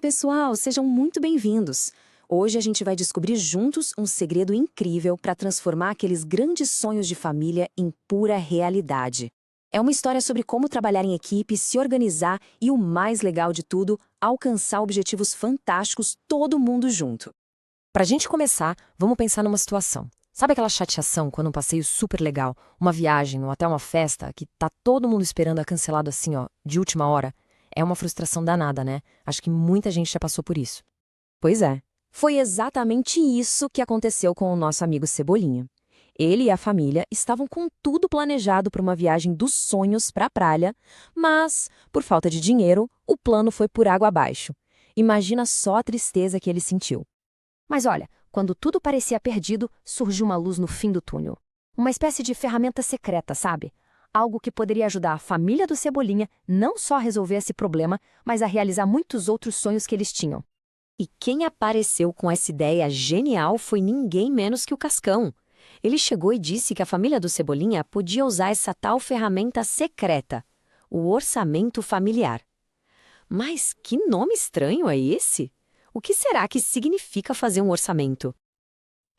pessoal, sejam muito bem-vindos. Hoje a gente vai descobrir juntos um segredo incrível para transformar aqueles grandes sonhos de família em pura realidade. É uma história sobre como trabalhar em equipe, se organizar e, o mais legal de tudo, alcançar objetivos fantásticos todo mundo junto. Pra gente começar, vamos pensar numa situação. Sabe aquela chateação quando um passeio super legal, uma viagem ou até uma festa, que tá todo mundo esperando a cancelado assim, ó, de última hora? É uma frustração danada, né? Acho que muita gente já passou por isso. Pois é, foi exatamente isso que aconteceu com o nosso amigo Cebolinha. Ele e a família estavam com tudo planejado para uma viagem dos sonhos para a praia, mas, por falta de dinheiro, o plano foi por água abaixo. Imagina só a tristeza que ele sentiu. Mas olha, quando tudo parecia perdido, surgiu uma luz no fim do túnel. Uma espécie de ferramenta secreta, sabe? Algo que poderia ajudar a família do Cebolinha não só a resolver esse problema, mas a realizar muitos outros sonhos que eles tinham. E quem apareceu com essa ideia genial foi ninguém menos que o Cascão. Ele chegou e disse que a família do Cebolinha podia usar essa tal ferramenta secreta, o orçamento familiar. Mas que nome estranho é esse? O que será que significa fazer um orçamento?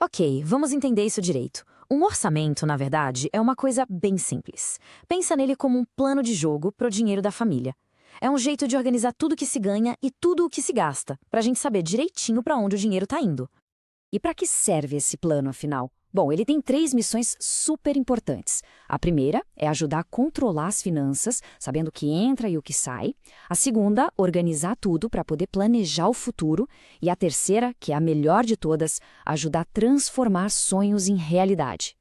Ok, vamos entender isso direito. Um orçamento, na verdade, é uma coisa bem simples. Pensa nele como um plano de jogo para o dinheiro da família. É um jeito de organizar tudo que se ganha e tudo o que se gasta, para a gente saber direitinho para onde o dinheiro está indo. E para que serve esse plano, afinal? Bom, ele tem 3 missões super importantes. A primeira é ajudar a controlar as finanças, sabendo o que entra e o que sai. A segunda, organizar tudo para poder planejar o futuro. E a terceira, que é a melhor de todas, ajudar a transformar sonhos em realidade.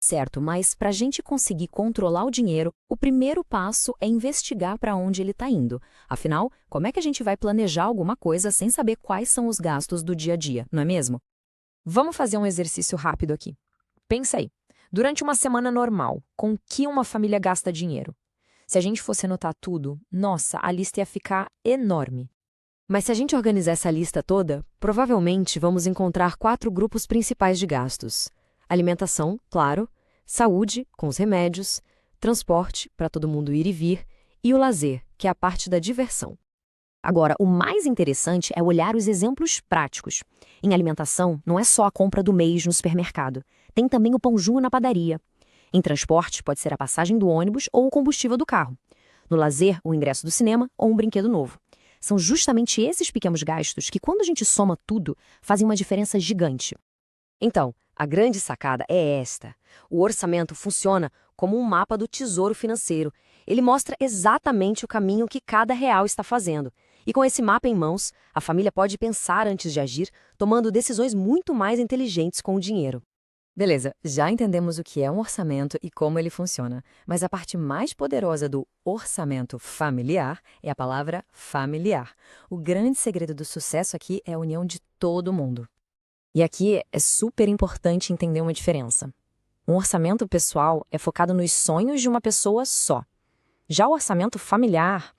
Certo, mas para a gente conseguir controlar o dinheiro, o primeiro passo é investigar para onde ele está indo. Afinal, como é que a gente vai planejar alguma coisa sem saber quais são os gastos do dia a dia, não é mesmo? Vamos fazer um exercício rápido aqui. Pensa aí, durante uma semana normal, com que uma família gasta dinheiro? Se a gente fosse anotar tudo, nossa, a lista ia ficar enorme. Mas se a gente organizar essa lista toda, provavelmente vamos encontrar 4 grupos principais de gastos. Alimentação, claro, saúde, com os remédios, transporte, para todo mundo ir e vir, e o lazer, que é a parte da diversão. Agora, o mais interessante é olhar os exemplos práticos. Em alimentação, não é só a compra do mês no supermercado. Tem também o pãozinho na padaria. Em transporte, pode ser a passagem do ônibus ou o combustível do carro. No lazer, o ingresso do cinema ou um brinquedo novo. São justamente esses pequenos gastos que, quando a gente soma tudo, fazem uma diferença gigante. Então, a grande sacada é esta. O orçamento funciona como um mapa do tesouro financeiro. Ele mostra exatamente o caminho que cada real está fazendo. E com esse mapa em mãos, a família pode pensar antes de agir, tomando decisões muito mais inteligentes com o dinheiro. Beleza, já entendemos o que é um orçamento e como ele funciona, mas a parte mais poderosa do orçamento familiar é a palavra familiar. O grande segredo do sucesso aqui é a união de todo mundo. E aqui é super importante entender uma diferença. Um orçamento pessoal é focado nos sonhos de uma pessoa só. Já o orçamento familiar,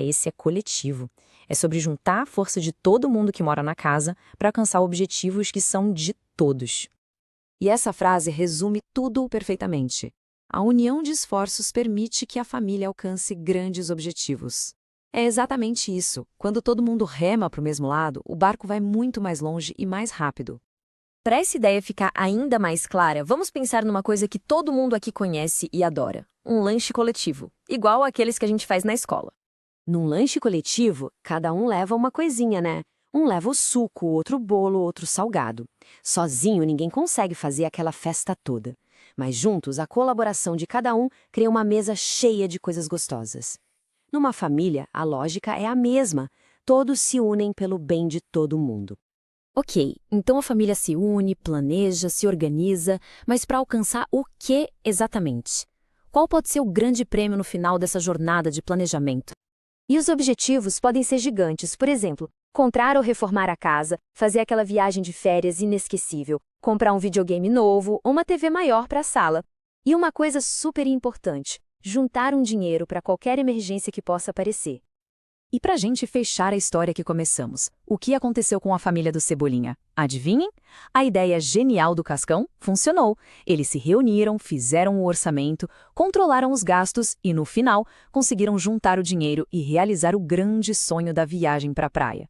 esse é coletivo. É sobre juntar a força de todo mundo que mora na casa para alcançar objetivos que são de todos. E essa frase resume tudo perfeitamente. A união de esforços permite que a família alcance grandes objetivos. É exatamente isso. Quando todo mundo rema para o mesmo lado, o barco vai muito mais longe e mais rápido. Para essa ideia ficar ainda mais clara, vamos pensar numa coisa que todo mundo aqui conhece e adora. Um lanche coletivo, igual aqueles que a gente faz na escola. Num lanche coletivo, cada um leva uma coisinha, né? Um leva o suco, outro bolo, outro salgado. Sozinho, ninguém consegue fazer aquela festa toda. Mas juntos, a colaboração de cada um cria uma mesa cheia de coisas gostosas. Numa família, a lógica é a mesma. Todos se unem pelo bem de todo mundo. Ok, então a família se une, planeja, se organiza, mas para alcançar o que exatamente? Qual pode ser o grande prêmio no final dessa jornada de planejamento? E os objetivos podem ser gigantes, por exemplo, comprar ou reformar a casa, fazer aquela viagem de férias inesquecível, comprar um videogame novo ou uma TV maior para a sala. E uma coisa super importante, juntar um dinheiro para qualquer emergência que possa aparecer. E para a gente fechar a história que começamos, o que aconteceu com a família do Cebolinha? Adivinhem? A ideia genial do Cascão funcionou. Eles se reuniram, fizeram o orçamento, controlaram os gastos e, no final, conseguiram juntar o dinheiro e realizar o grande sonho da viagem para a praia.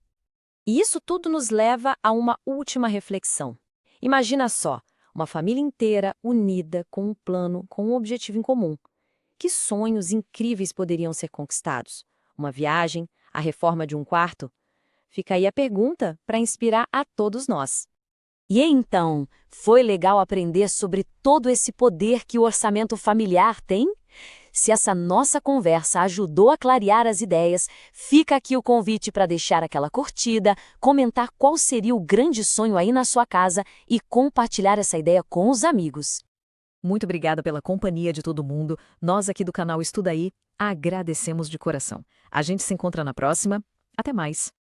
E isso tudo nos leva a uma última reflexão. Imagina só, uma família inteira, unida, com um plano, com um objetivo em comum. Que sonhos incríveis poderiam ser conquistados? Uma viagem? A reforma de um quarto? Fica aí a pergunta para inspirar a todos nós. E então, foi legal aprender sobre todo esse poder que o orçamento familiar tem? Se essa nossa conversa ajudou a clarear as ideias, fica aqui o convite para deixar aquela curtida, comentar qual seria o grande sonho aí na sua casa e compartilhar essa ideia com os amigos. Muito obrigada pela companhia de todo mundo. Nós aqui do canal Estuda Aí agradecemos de coração. A gente se encontra na próxima. Até mais!